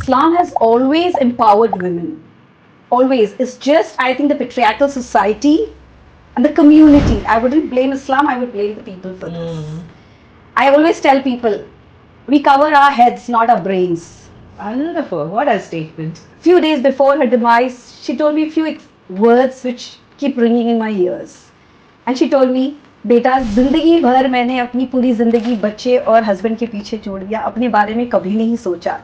Islam has always empowered women. Always. It's just, I think, the patriarchal society and the community. I wouldn't blame Islam, I would blame the people for this. I always tell people, we cover our heads, not our brains. Wonderful. What a statement. Few days before her demise, she told me a few words which keep ringing in my ears. And she told me, बेटा जिंदगी भर मैंने अपनी पूरी जिंदगी बच्चे और husband के पीछे छोड़ दिया, अपने बारे में कभी नहीं सोचा,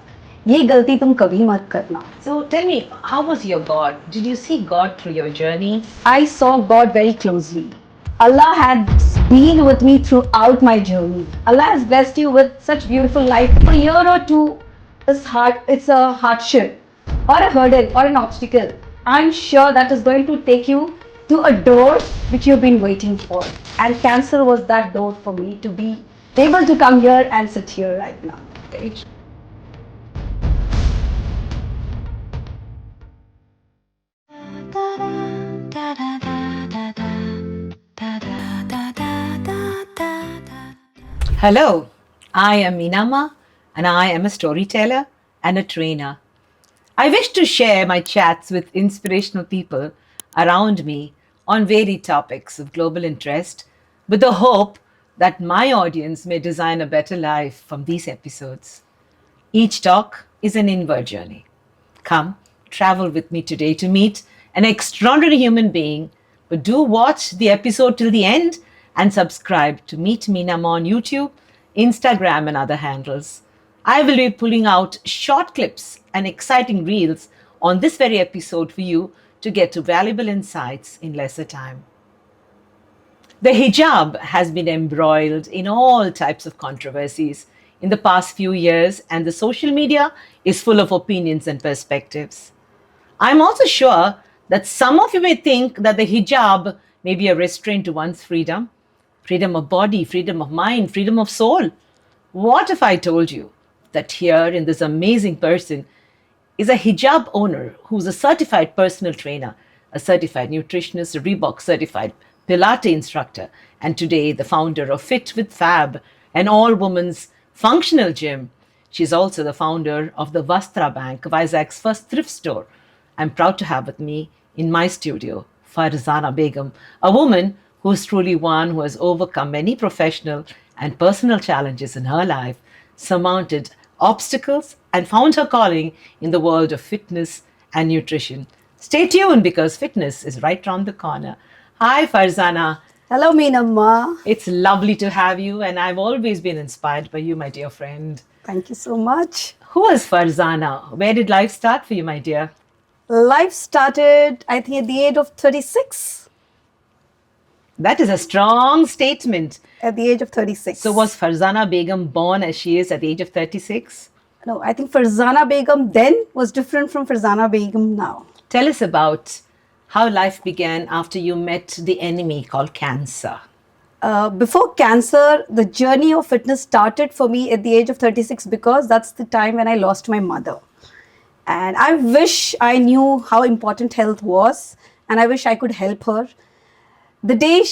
ये गलती तुम कभी मत करना. So tell me, how was your God? Did you see God through your journey? I saw God very closely. Allah had been with me throughout my journey. Allah has blessed you with such beautiful life. For a year or two, it's a hardship or a hurdle or an obstacle. I'm sure that is going to take you to a door which you've been waiting for. And cancer was that door for me to be able to come here and sit here right now. Hello, I am Minama and I am a storyteller and a trainer. I wish to share my chats with inspirational people around me on varied topics of global interest with the hope that my audience may design a better life from these episodes. Each talk is an inward journey. Come, travel with me today to meet an extraordinary human being, but do watch the episode till the end and subscribe to Meet Meenam on YouTube, Instagram, and other handles. I will be pulling out short clips and exciting reels on this very episode for you to get to valuable insights in lesser time. The hijab has been embroiled in all types of controversies in the past few years, and the social media is full of opinions and perspectives. I'm also sure that some of you may think that the hijab may be a restraint to one's freedom of body, freedom of mind, freedom of soul. What if I told you that here in this amazing person is a hijab owner who's a certified personal trainer, a certified nutritionist, a Reebok certified Pilates instructor, and today the founder of Fit with Fab, an all women's functional gym. She's also the founder of the Vastra Bank, Vizag's first thrift store. I'm proud to have with me in my studio Farzana Begum, a woman who is truly one who has overcome many professional and personal challenges in her life, surmounted obstacles, and found her calling in the world of fitness and nutrition. Stay tuned because fitness is right around the corner. Hi, Farzana. Hello, Meenamma. It's lovely to have you, and I've always been inspired by you, my dear friend. Thank you so much. Who is Farzana? Where did life start for you, my dear? Life started, I think, at the age of 36. That is a strong statement. At the age of 36. So was Farzana Begum born as she is at the age of 36? No, I think Farzana Begum then was different from Farzana Begum now. Tell us about how life began after you met the enemy called cancer. Before cancer, the journey of fitness started for me at the age of 36 because that's the time when I lost my mother. And I wish I knew how important health was, and I wish I could help her. The day,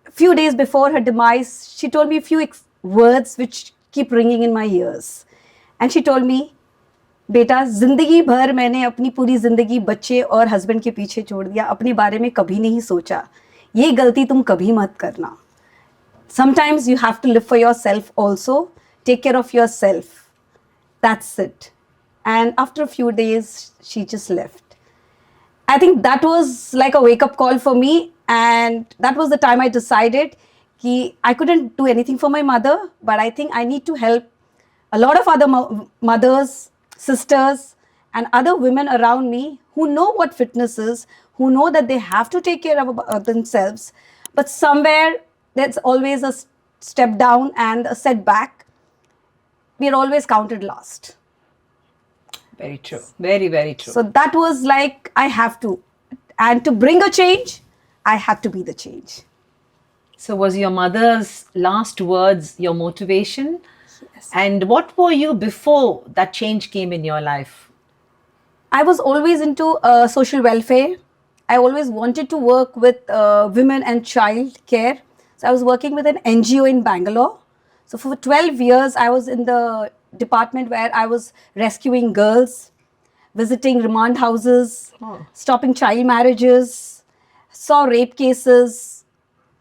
few days before her demise, she told me a few words which keep ringing in my ears. And she told me, बेटा जिंदगी भर मैंने अपनी पूरी जिंदगी बच्चे और husband के पीछे छोड़ दिया, अपने बारे में कभी नहीं सोचा, ये गलती तुम कभी मत करना. Sometimes you have to live for yourself also. Take care of yourself. That's it. And after a few days, she just left. I think that was like a wake-up call for me. And that was the time I decided that I couldn't do anything for my mother, but I think I need to help a lot of other mothers, sisters, and other women around me who know what fitness is, who know that they have to take care of themselves, but somewhere there's always a step down and a setback. We are always counted last. Very true. Very, very true. So that was like, I have to. And to bring a change, I have to be the change. So was your mother's last words your motivation? Yes. And what were you before that change came in your life? I was always into social welfare. I always wanted to work with women and child care. So I was working with an NGO in Bangalore. So for 12 years, I was in the department where I was rescuing girls, visiting remand houses, Oh. stopping child marriages, saw rape cases,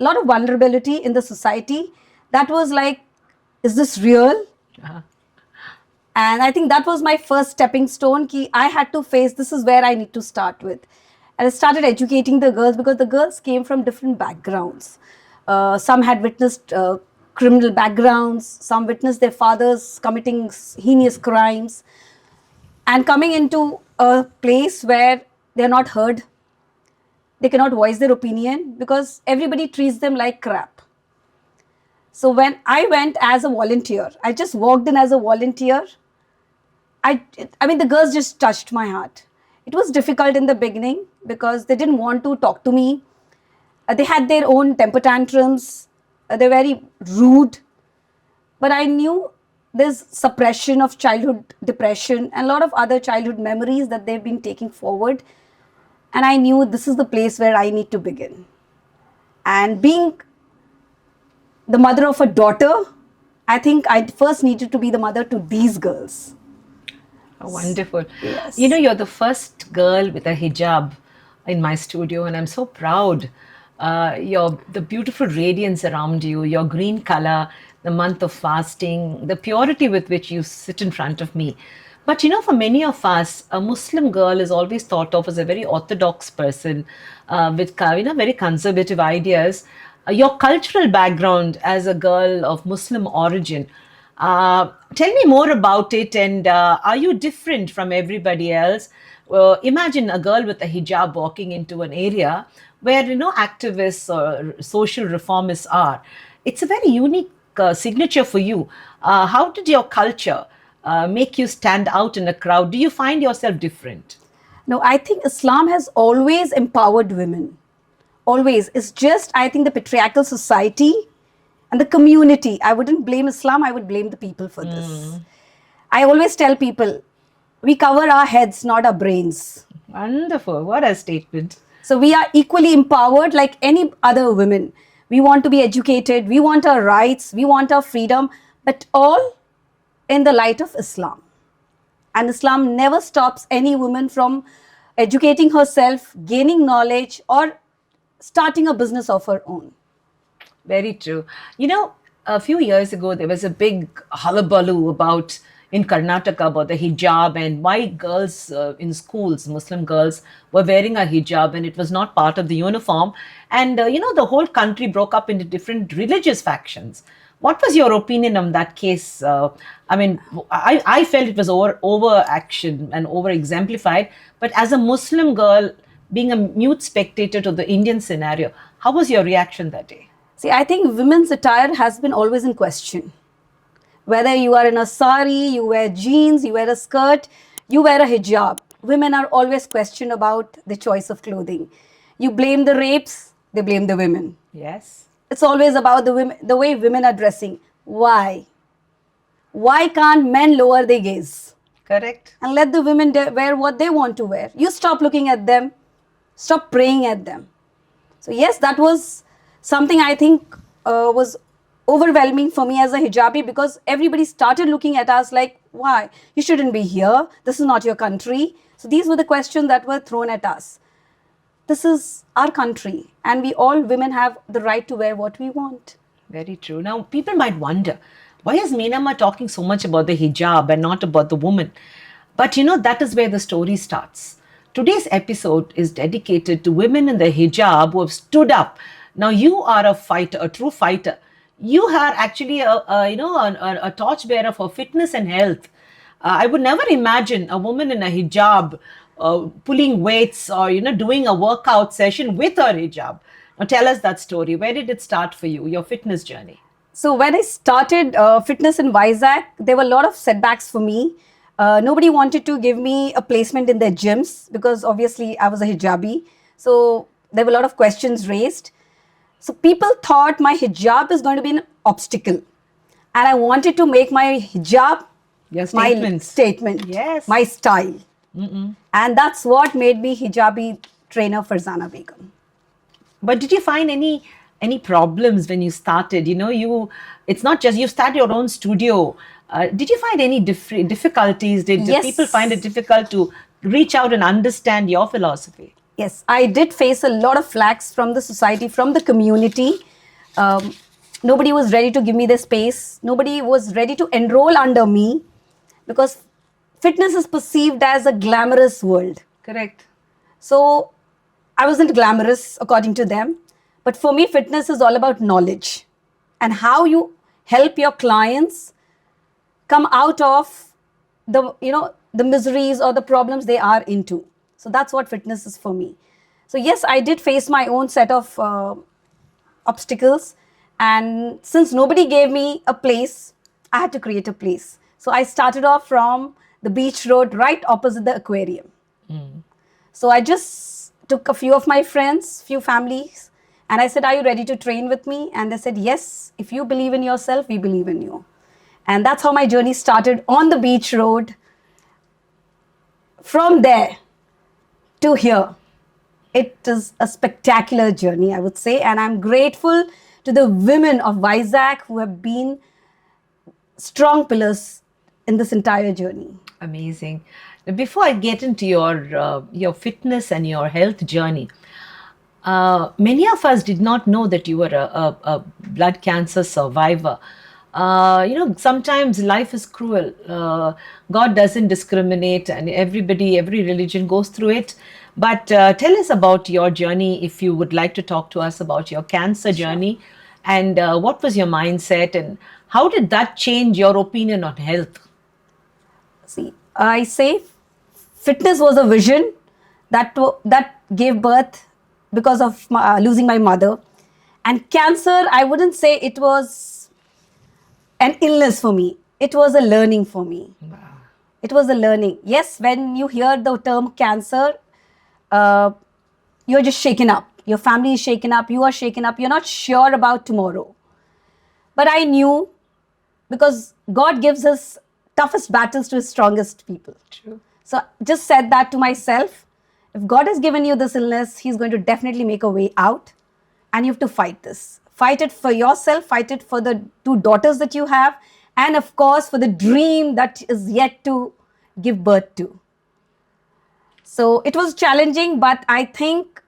a lot of vulnerability in the society. That was like, is this real? Uh-huh. And I think that was my first stepping stone. Ki I had to face, this is where I need to start with. And I started educating the girls because the girls came from different backgrounds. Some had witnessed criminal backgrounds, some witnessed their fathers committing heinous crimes, and coming into a place where they're not heard, they cannot voice their opinion because everybody treats them like crap. So when I went as a volunteer, I just walked in as a volunteer. I mean, the girls just touched my heart. It was difficult in the beginning because they didn't want to talk to me. They had their own temper tantrums. They're very rude. But I knew there's suppression of childhood depression and a lot of other childhood memories that they've been taking forward. And I knew this is the place where I need to begin. And being the mother of a daughter, I think I first needed to be the mother to these girls. Oh, wonderful. Yes. You know, you're the first girl with a hijab in my studio, and I'm so proud. Your the beautiful radiance around you, your green color, the month of fasting, the purity with which you sit in front of me. But you know, for many of us, a Muslim girl is always thought of as a very orthodox person with very conservative ideas. Your cultural background as a girl of Muslim origin. Tell me more about it, and are you different from everybody else? Imagine a girl with a hijab walking into an area where activists or social reformists are. It's a very unique signature for you. How did your culture make you stand out in a crowd? Do you find yourself different? No, I think Islam has always empowered women. Always. It's just, I think, the patriarchal society and the community. I wouldn't blame Islam, I would blame the people for this. I always tell people, we cover our heads, not our brains. Wonderful. What a statement. So we are equally empowered like any other women. We want to be educated, we want our rights, we want our freedom, but all in the light of Islam. And Islam never stops any woman from educating herself, gaining knowledge, or starting a business of her own. Very true. You know, a few years ago, there was a big hullabaloo about in Karnataka about the hijab and why girls in schools, Muslim girls, were wearing a hijab and it was not part of the uniform. And, the whole country broke up into different religious factions. What was your opinion on that case? I mean, I felt it was over action and over exemplified. But as a Muslim girl, being a mute spectator to the Indian scenario, how was your reaction that day? See, I think women's attire has been always in question. Whether you are in a sari, you wear jeans, you wear a skirt, you wear a hijab, women are always questioned about the choice of clothing. You blame the rapes, they blame the women. Yes. It's always about the women, the way women are dressing. Why? Why can't men lower their gaze Correct. and let the women wear what they want to wear? You stop looking at them, stop praying at them. So yes, that was something I think was overwhelming for me as a hijabi because everybody started looking at us like, why? You shouldn't be here. This is not your country. So these were the questions that were thrown at us. This is our country and we all women have the right to wear what we want. Very true. Now, people might wonder, why is Meenamma talking so much about the hijab and not about the woman? But that is where the story starts. Today's episode is dedicated to women in the hijab who have stood up. Now, you are a fighter, a true fighter. You are actually a torchbearer for fitness and health. I would never imagine a woman in a hijab pulling weights or doing a workout session with her hijab. Now, tell us that story. Where did it start for you, your fitness journey? So when I started fitness in Vizag, there were a lot of setbacks for me. Nobody wanted to give me a placement in their gyms because obviously I was a hijabi. So there were a lot of questions raised. So people thought my hijab is going to be an obstacle. And I wanted to make my hijab my statement, Yes. my style. And that's what made me hijabi trainer Farzana Begum. But did you find any problems when you started? It's not just you started your own studio. Did you find any difficulties? Did Yes. people find it difficult to reach out and understand your philosophy? Yes, I did face a lot of flags from the society, from the community. Um, Nobody was ready to give me the space. Nobody was ready to enroll under me because fitness is perceived as a glamorous world. Correct. So I wasn't glamorous according to them. But for me, fitness is all about knowledge and how you help your clients come out of the miseries or the problems they are into. So that's what fitness is for me. So yes, I did face my own set of obstacles, and since nobody gave me a place, I had to create a place. So I started off from the beach road right opposite the aquarium. So I just took a few of my friends, few families, and I said, "Are you ready to train with me?" And they said, "Yes, if you believe in yourself, we believe in you." And that's how my journey started on the beach road. From there to here, it is a spectacular journey, I would say. And I'm grateful to the women of Vizag who have been strong pillars in this entire journey. Amazing. Now, before I get into your fitness and your health journey, many of us did not know that you were a blood cancer survivor. Sometimes life is cruel. God doesn't discriminate, and every religion goes through it. But tell us about your journey, if you would like to talk to us about your cancer journey, and what was your mindset, and how did that change your opinion on health? See, I say fitness was a vision that gave birth because of losing my mother. And cancer, I wouldn't say it was an illness for me. It was a learning for me. Wow. It was a learning. Yes, when you hear the term cancer, uh, you're just shaken up. Your family is shaken up. You are shaken up. You're not sure about tomorrow. But I knew, because God gives us toughest battles to his strongest people. True. So just said that to myself. If God has given you this illness, he's going to definitely make a way out. And you have to fight this. Fight it for yourself, fight it for the two daughters that you have, and of course for the dream that is yet to give birth to. So it was challenging, but I think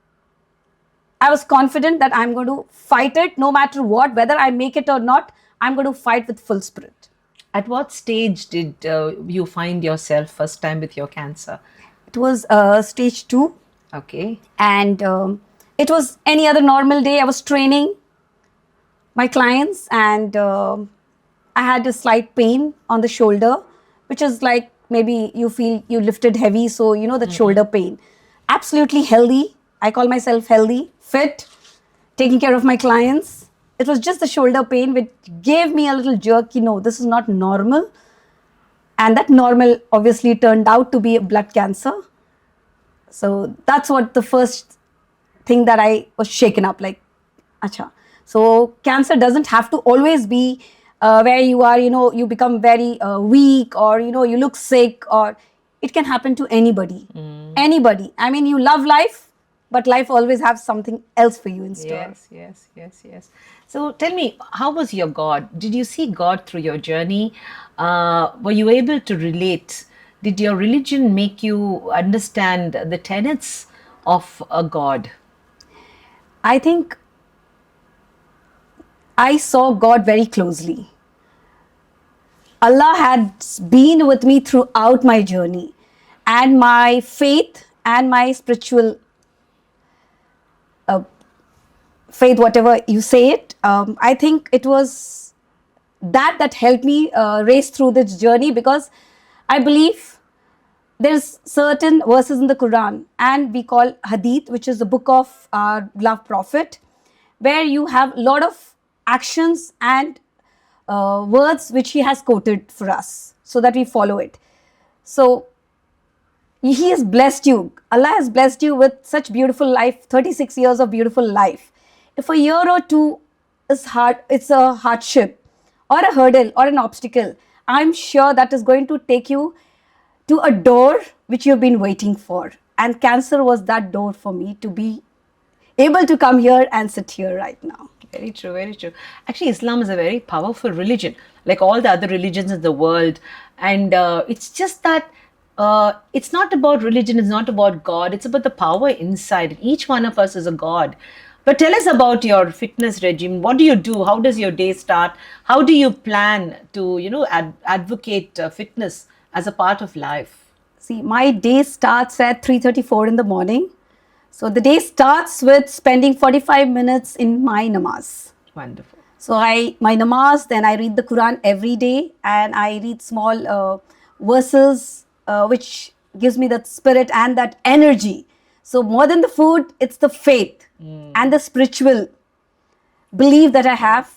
I was confident that I'm going to fight it no matter what, whether I make it or not. I'm going to fight with full spirit. At what stage did you find yourself first time with your cancer? It was stage 2. Okay. And it was any other normal day. I was training my clients, and I had a slight pain on the shoulder, which is like maybe you feel you lifted heavy, so you know that shoulder pain. Absolutely healthy. I call myself healthy, fit, taking care of my clients. It was just the shoulder pain which gave me a little jerk, this is not normal. And that normal obviously turned out to be a blood cancer. So that's what the first thing that I was shaken up, like, acha. So cancer doesn't have to always be where you are, you become very weak, or, you look sick, or it can happen to anybody. Anybody. I mean, you love life, but life always has something else for you in store. Yes. So tell me, how was your God? Did you see God through your journey? Were you able to relate? Did your religion make you understand the tenets of a God? I think I saw God very closely. Allah had been with me throughout my journey, and my faith and my spiritual faith, whatever you say it, I think it was that helped me race through this journey, because I believe there's certain verses in the Quran, and we call Hadith, which is the book of our beloved Prophet, where you have a lot of actions and words which he has quoted for us, so that we follow it. So he has blessed you. Allah has blessed you with such beautiful life, 36 years of beautiful life. If a year or two is hard, it's a hardship or a hurdle or an obstacle, I'm sure that is going to take you to a door which you've been waiting for. And cancer was that door for me to be able to come here and sit here right now. Very true, very true. Actually, Islam is a very powerful religion. like all the other religions in the world. And it's just that it's not about religion, it's not about God, it's about the power inside. Each one of us is a God. But tell us about your fitness regime. What do you do? How does your day start? How do you plan to, advocate fitness as a part of life? See, my day starts at 3:34 in the morning. So the day starts with spending 45 minutes in my namaz. Wonderful. So my namaz, then I read the Quran every day, and I read small verses which gives me that spirit and that energy. So more than the food, it's the faith and the spiritual belief that I have.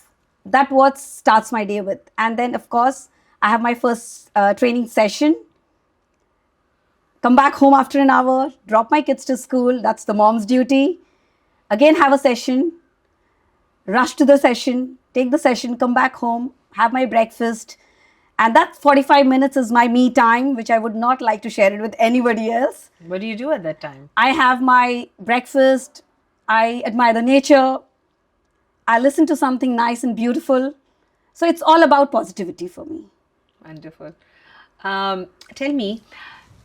That what starts my day with. And then of course, I have my first training session. Come back home after an hour, drop my kids to school. That's the mom's duty. Again, have a session, rush to the session, take the session, come back home, have my breakfast. And that 45 minutes is my me time, which I would not like to share it with anybody else. What do you do at that time? I have my breakfast, I admire the nature, I listen to something nice and beautiful. So it's all about positivity for me. Wonderful. Tell me,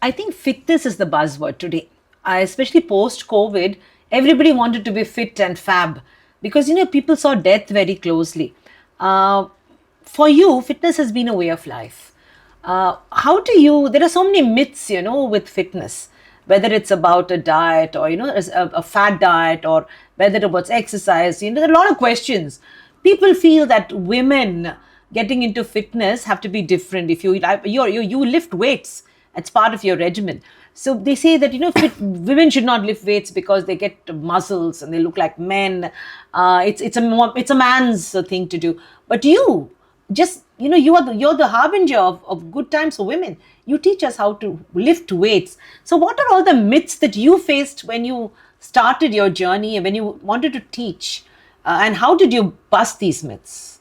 I think fitness is the buzzword today. Especially post COVID, everybody wanted to be fit and fab because people saw death very closely. For you, fitness has been a way of life. How do you? There are so many myths, with fitness. Whether it's about a diet or a fat diet, or whether it's exercise, there are a lot of questions. People feel that women getting into fitness have to be different. If you lift weights, it's part of your regimen. So they say that women should not lift weights because they get muscles and they look like men. It's a man's thing to do. But you just you're the harbinger of good times for women. You teach us how to lift weights. So what are all the myths that you faced when you started your journey and when you wanted to teach? And how did you bust these myths?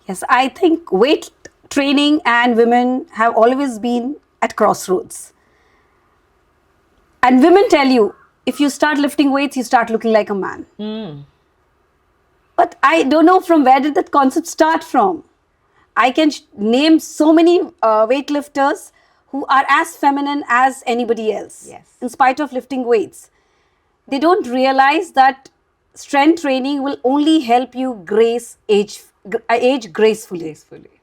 Yes, I think weight training and women have always been at crossroads. And women tell you, if you start lifting weights, you start looking like a man. But I don't know from where did that concept start from. I can name so many weightlifters who are as feminine as anybody else, Yes. in spite of lifting weights. They don't realize that strength training will only help you age gracefully. Gracefully.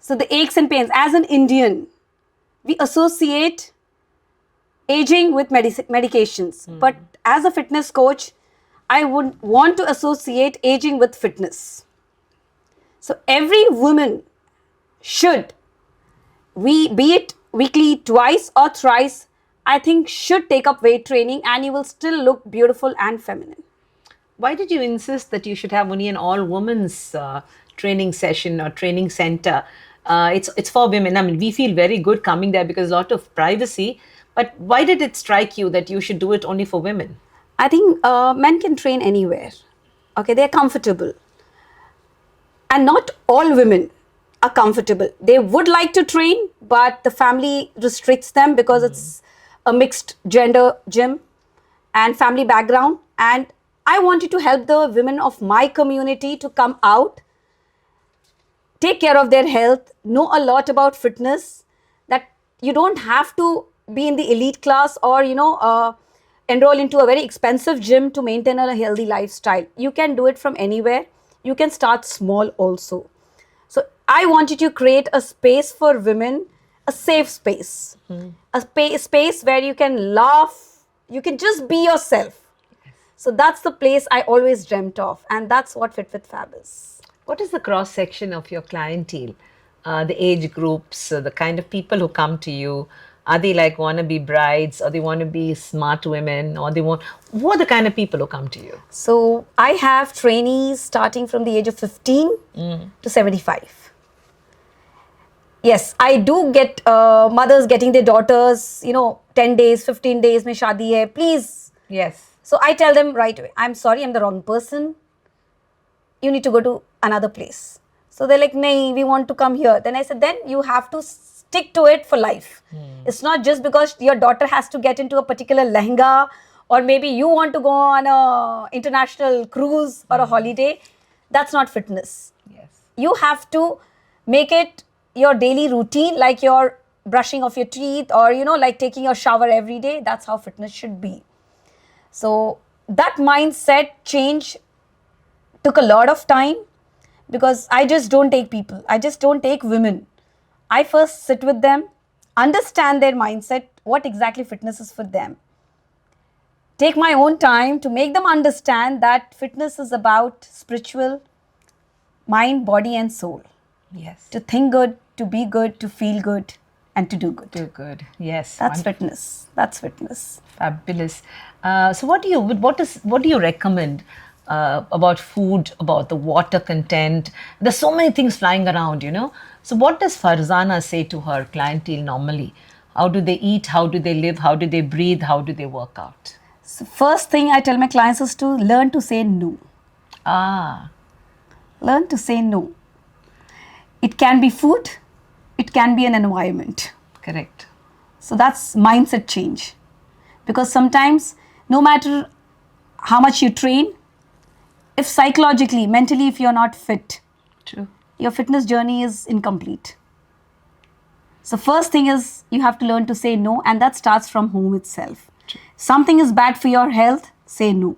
So the aches and pains, as an Indian, we associate aging with medications. But as a fitness coach, I would want to associate aging with fitness. So every woman should, be it weekly, twice or thrice, I think should take up weight training, and you will still look beautiful and feminine. Why did you insist that you should have only an all women's training session or training center? It's for women. I mean, we feel very good coming there because a lot of privacy. But why did it strike you that you should do it only for women? I think men can train anywhere. Okay, they're comfortable. And not all women are comfortable. They would like to train, but the family restricts them because it's a mixed gender gym and family background. And I wanted to help the women of my community to come out, take care of their health, know a lot about fitness, that you don't have to be in the elite class or, enroll into a very expensive gym to maintain a healthy lifestyle. You can do it from anywhere. You can start small also. So I wanted to create a space for women, a safe space, a space where you can laugh, you can just be yourself. So that's the place I always dreamt of, and that's what Fit with Fab is. What is the cross section of your clientele? The age groups, the kind of people who come to you? Are they like wannabe brides, or they want to be smart women, or who are the kind of people who come to you? So I have trainees starting from the age of 15 to 75. Yes, I do get mothers getting their daughters, 10 days, 15 days, mein shaadi hai, please. Yes. So I tell them right away, I'm sorry, I'm the wrong person. You need to go to another place. So they're like, nahi, we want to come here. Then I said, then you have to stick to it for life. It's not just because your daughter has to get into a particular lehenga, or maybe you want to go on a international cruise or a holiday. That's not fitness. Yes. You have to make it your daily routine, like your brushing of your teeth, or like taking your shower every day. That's how fitness should be. So that mindset change took a lot of time, because I just don't take people, I just don't take women. I first sit with them, understand their mindset, what exactly fitness is for them. Take my own time to make them understand that fitness is about spiritual, mind, body, and soul. Yes. To think good, to be good, to feel good, and to do good. Do good. Yes. That's wonderful. fitness. That's fitness. Fabulous. So, what do you recommend about food, about the water content? There's so many things flying around, you know. So, what does Farzana say to her clientele normally? How do they eat? How do they live? How do they breathe? How do they work out? So first thing I tell my clients is to learn to say no. Ah, Learn to say no. It can be food, it can be an environment. correct. So that's mindset change. Because sometimes, no matter how much you train, if psychologically, mentally, if you're not fit, True. your fitness journey is incomplete. So first thing is you have to learn to say no, and that starts from home itself. Something is bad for your health, say no.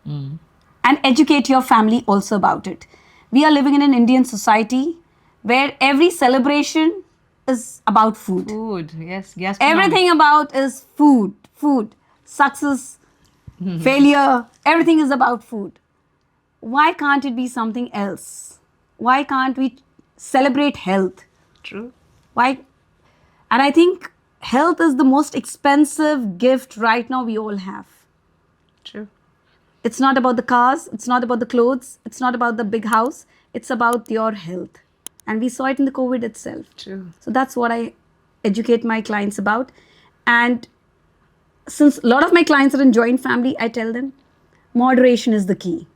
And educate your family also about it. We are living in an Indian society where every celebration is about food. Food. Yes. Yes. Everything about is food, success, failure, everything is about food. Why can't it be something else? Why can't we celebrate health? True. Why? And I think health is the most expensive gift right now we all have. True. It's not about the cars, it's not about the clothes, it's not about the big house, it's about your health. And we saw it in the COVID itself. True. So that's what I educate my clients about. And since a lot of my clients are in joint family, I tell them moderation is the key.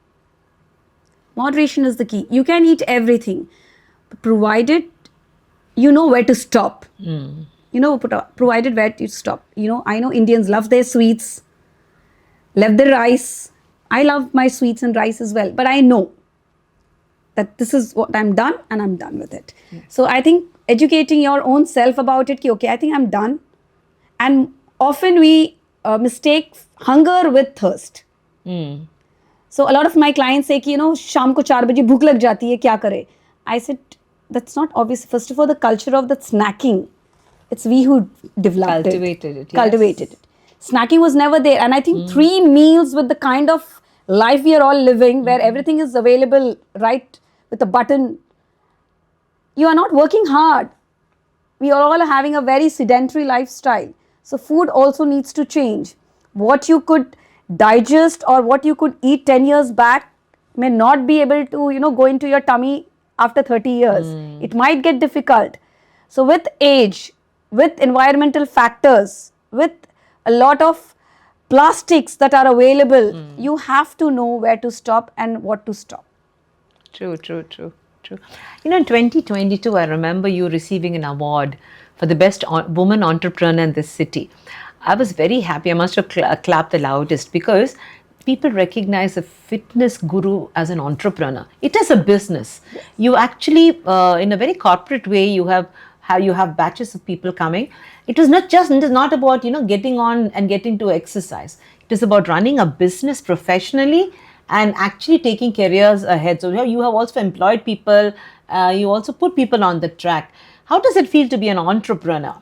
Moderation is the key. You can eat everything, provided you know where to stop. Provided where to stop. I know Indians love their sweets, love their rice. I love my sweets and rice as well. But I know that this is what I'm done, and I'm done with it. So I think educating your own self about it, okay, I think I'm done. And often we mistake hunger with thirst. So a lot of my clients say, शाम को 4 बजे भूख लग जाती है, क्या करे? I said, that's not obvious. First of all, the culture of the snacking, it's we who developed Cultivated it, yes. Cultivated it. Snacking was never there. And I think 3 meals with the kind of life we are all living, where everything is available right with a button, you are not working hard. We are all having a very sedentary lifestyle. So food also needs to change. What you could digest or what you could eat 10 years back may not be able to, go into your tummy after 30 years. It might get difficult. So with age, with environmental factors, with a lot of plastics that are available, you have to know where to stop and what to stop. True. In 2022, I remember you receiving an award for the best woman entrepreneur in this city. I was very happy. I must have clapped the loudest, because people recognize a fitness guru as an entrepreneur. It is a business. You actually, in a very corporate way, you have batches of people coming. It is not about getting on and getting to exercise. It is about running a business professionally and actually taking careers ahead. So you have also employed people. You also put people on the track. How does it feel to be an entrepreneur?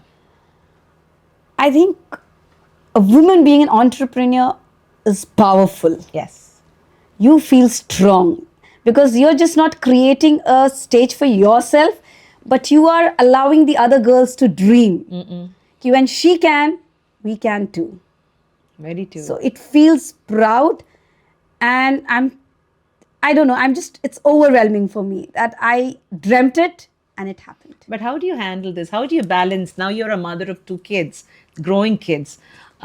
I think a woman being an entrepreneur is powerful. Yes. You feel strong because you're just not creating a stage for yourself, but you are allowing the other girls to dream. When she can, we can too. Very true. So it feels proud, and it's overwhelming for me that I dreamt it and it happened. But how do you handle this? How do you balance? Now you're a mother of 2 kids, growing kids.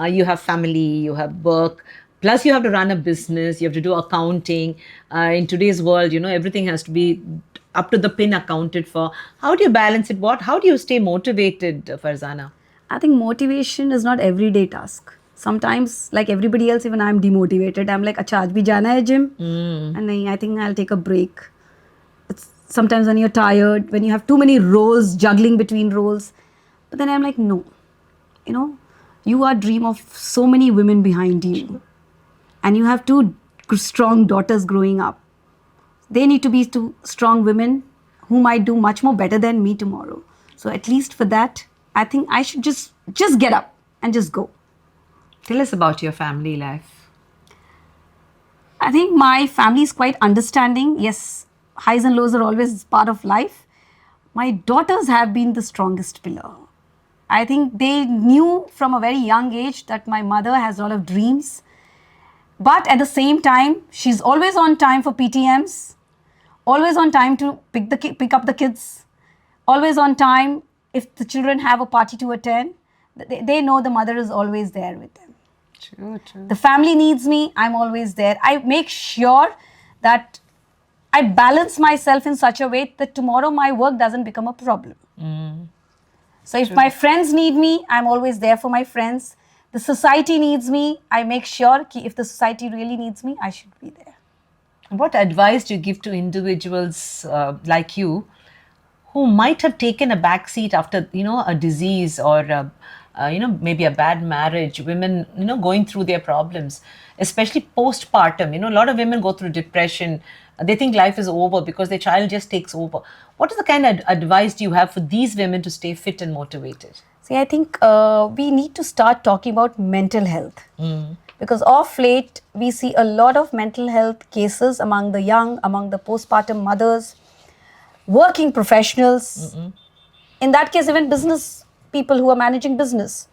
You have family, you have work, plus you have to run a business, you have to do accounting. In today's world, everything has to be up to the pin accounted for. How do you balance it? How do you stay motivated, Farzana? I think motivation is not everyday task. Sometimes, like everybody else, even I'm demotivated. I'm like, acha, aaj bhi jana hai gym? And nahin, I think I'll take a break. sometimes when you're tired, when you have too many roles, juggling between roles. But then I'm like, no, you know, you are dream of so many women behind you. And you have two strong daughters growing up. They need to be two strong women who might do much more better than me tomorrow. So at least for that, I think I should just get up and just go. Tell us about your family life. I think my family is quite understanding. Yes, highs and lows are always part of life. My daughters have been the strongest pillar. I think they knew from a very young age that my mother has a lot of dreams. But at the same time, she's always on time for PTMs, always on time to pick up the kids, always on time if the children have a party to attend. They know the mother is always there with them. True. The family needs me, I'm always there. I make sure that I balance myself in such a way that tomorrow my work doesn't become a problem. So if my friends need me, I'm always there for my friends. The society needs me, I make sure if the society really needs me, I should be there. What advice do you give to individuals like you who might have taken a back seat after, a disease or, maybe a bad marriage, women, going through their problems, especially postpartum? A lot of women go through depression. They think life is over because their child just takes over. What is the kind of advice do you have for these women to stay fit and motivated? See, I think we need to start talking about mental health. Because of late, we see a lot of mental health cases among the young, among the postpartum mothers, working professionals. In that case, even business people who are managing business.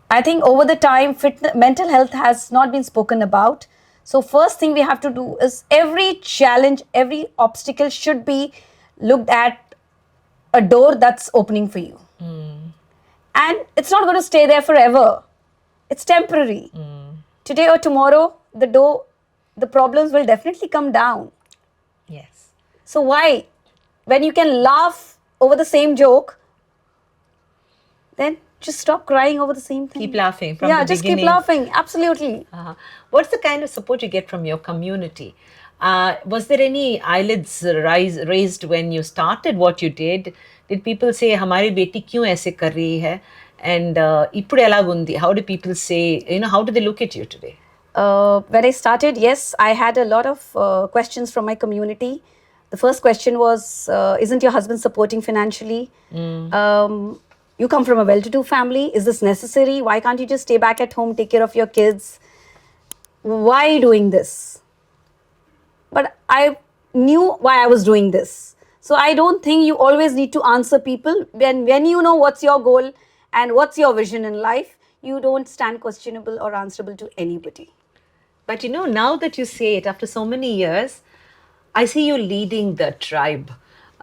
I think over the time, mental health has not been spoken about. So first thing we have to do is every challenge, every obstacle should be looked at a door that's opening for you. And it's not going to stay there forever. It's temporary. Today or tomorrow, the problems will definitely come down. Yes. So why? When you can laugh over the same joke, then just stop crying over the same thing. Keep laughing from yeah, the just beginning. keep laughing. Absolutely. What's the kind of support you get from your community? Was there any eyelids raised when you started what you did? Did people say, "Hamari beti kyun aise kar rahi hai?" And ippudu elagundi? How do people say? How do they look at you today? When I started, yes, I had a lot of questions from my community. The first question was, isn't your husband supporting financially? You come from a well-to-do family. Is this necessary? Why can't you just stay back at home, take care of your kids? Why are you doing this? But I knew why I was doing this. So I don't think you always need to answer people. When you know what's your goal and what's your vision in life, you don't stand questionable or answerable to anybody. But now that you say it, after so many years, I see you leading the tribe.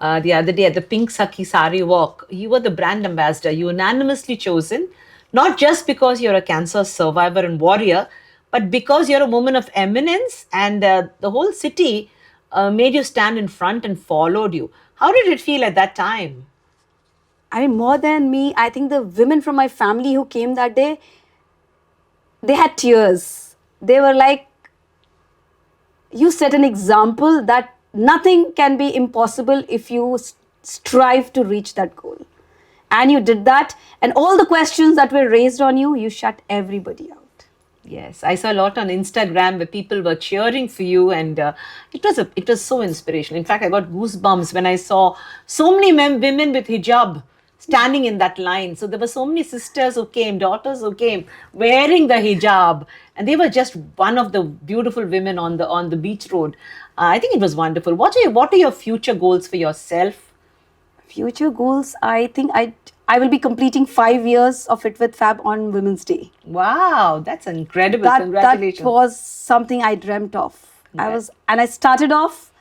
The other day at the Pink Saki Sari Walk, you were the brand ambassador. You were unanimously chosen, not just because you're a cancer survivor and warrior, but because you're a woman of eminence, and the whole city made you stand in front and followed you. How did it feel at that time? I mean, more than me, I think the women from my family who came that day, they had tears. They were like, you set an example that nothing can be impossible if you strive to reach that goal. And you did that. And all the questions that were raised on you, you shut everybody out. Yes, I saw a lot on Instagram where people were cheering for you, and it was so inspirational. In fact, I got goosebumps when I saw so many women with hijab standing in that line. So there were so many sisters who came, daughters who came, wearing the hijab, and they were just one of the beautiful women on the beach road. I think it was wonderful. What are your future goals for yourself? Future goals, I think I will be completing 5 years of Fit with Fab on Women's Day. Wow, that's incredible. Congratulations. That was something I dreamt of. I started off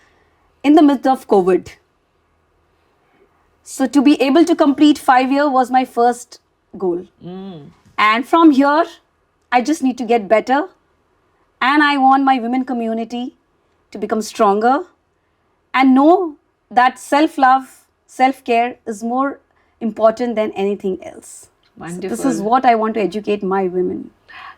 in the midst of COVID. So to be able to complete 5 years was my first goal. And from here, I just need to get better. And I want my women community to become stronger and know that self-love, self-care is more important than anything else. Wonderful. So this is what I want to educate my women.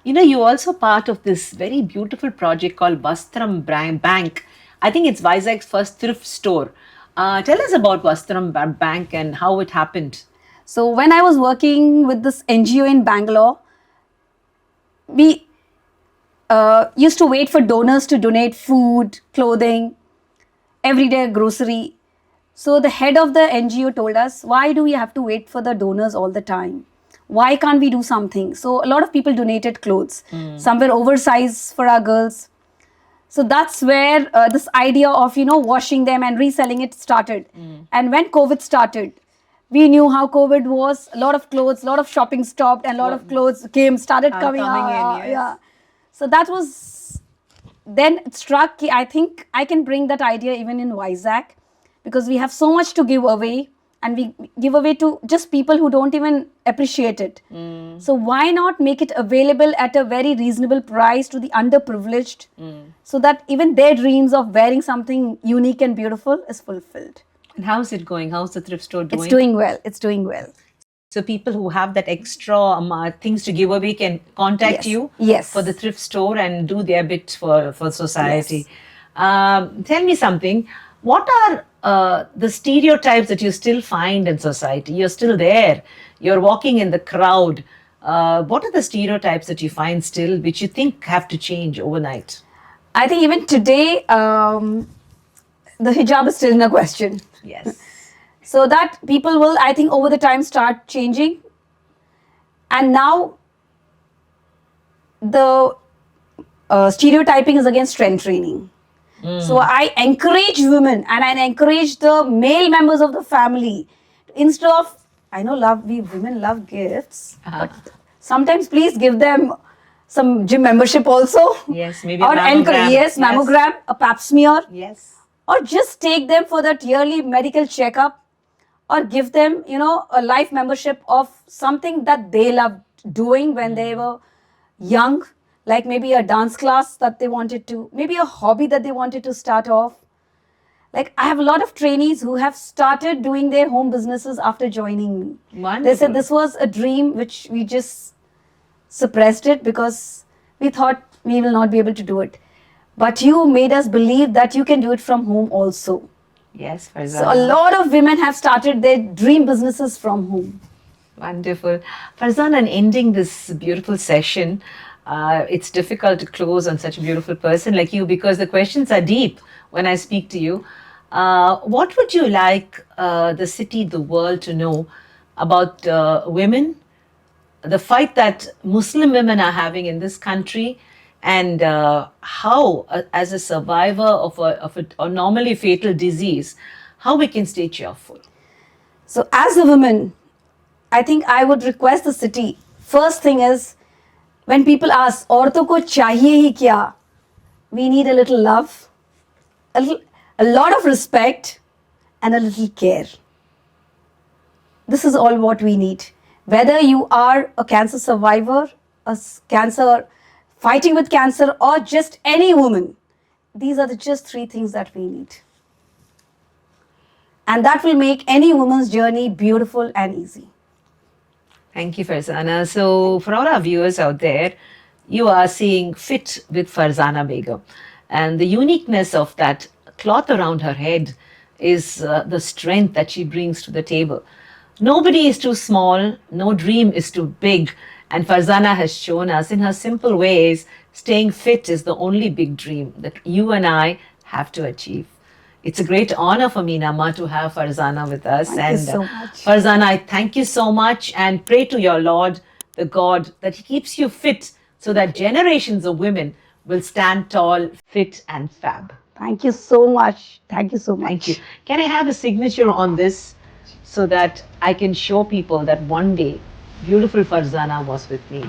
You're also part of this very beautiful project called Vastram Bank. I think it's Vizag's first thrift store. Tell us about Vastram Bank and how it happened. So when I was working with this NGO in Bangalore, we used to wait for donors to donate food, clothing, everyday grocery. So the head of the NGO told us, why do we have to wait for the donors all the time? Why can't we do something? So a lot of people donated clothes. Some were oversized for our girls. So that's where this idea of, washing them and reselling it started. And when COVID started, we knew how COVID was. A lot of clothes, a lot of shopping stopped, and a lot of clothes started coming coming in, out. yes. Yeah. So that was, then it struck, I think I can bring that idea even in Vizag, because we have so much to give away, and we give away to just people who don't even appreciate it. So why not make it available at a very reasonable price to the underprivileged, so that even their dreams of wearing something unique and beautiful is fulfilled. And how's it going? How's the thrift store doing? It's doing well. It's doing well. So people who have that extra things to give away can contact Yes. you Yes. for the thrift store and do their bit for society. Yes. Tell me something. What are the stereotypes that you still find in society? You're still there. You're walking in the crowd. What are the stereotypes that you find still, which you think have to change overnight? I think even today, the hijab is still in a question. Yes. So that people will, I think, over the time start changing. And now the stereotyping is against strength training. So I encourage women, and I encourage the male members of the family, instead of, I know women love gifts, but sometimes please give them some gym membership also. Yes, maybe a Or mammogram. yes, mammogram, a pap smear. Yes. Or just take them for that yearly medical checkup, or give them, a life membership of something that they loved doing when they were young, like maybe a dance class that they wanted to, maybe a hobby that they wanted to start off. Like, I have a lot of trainees who have started doing their home businesses after joining me. Wonderful. They said this was a dream which we just suppressed it because we thought we will not be able to do it. But you made us believe that you can do it from home also. Yes, Farzana. So a lot of women have started their dream businesses from home. Wonderful. Farzana, in ending this beautiful session, it's difficult to close on such a beautiful person like you because the questions are deep when I speak to you. What would you like the city, the world to know about women, the fight that Muslim women are having in this country, and how, as a survivor of a normally fatal disease, how we can stay cheerful? So as a woman, I think I would request the city. First thing is, when people ask, "Auraton ko chahiye hi kya?" we need a little love, a lot of respect, and a little care. This is all what we need. Whether you are a cancer survivor, cancer fighting with cancer, or just any woman, these are the just three things that we need. And that will make any woman's journey beautiful and easy. Thank you, Farzana. So, for all our viewers out there, you are seeing Fit with Farzana Begum. And the uniqueness of that cloth around her head is the strength that she brings to the table. Nobody is too small, no dream is too big. And Farzana has shown us in her simple ways, staying fit is the only big dream that you and I have to achieve. It's a great honor for me, Nama, to have Farzana with us. Thank you so much. Farzana, I thank you so much and pray to your Lord, the God, that He keeps you fit so that generations of women will stand tall, fit, and fab. Thank you so much. Thank you so much. Thank you. Can I have a signature on this so that I can show people that one day beautiful Farzana was with me?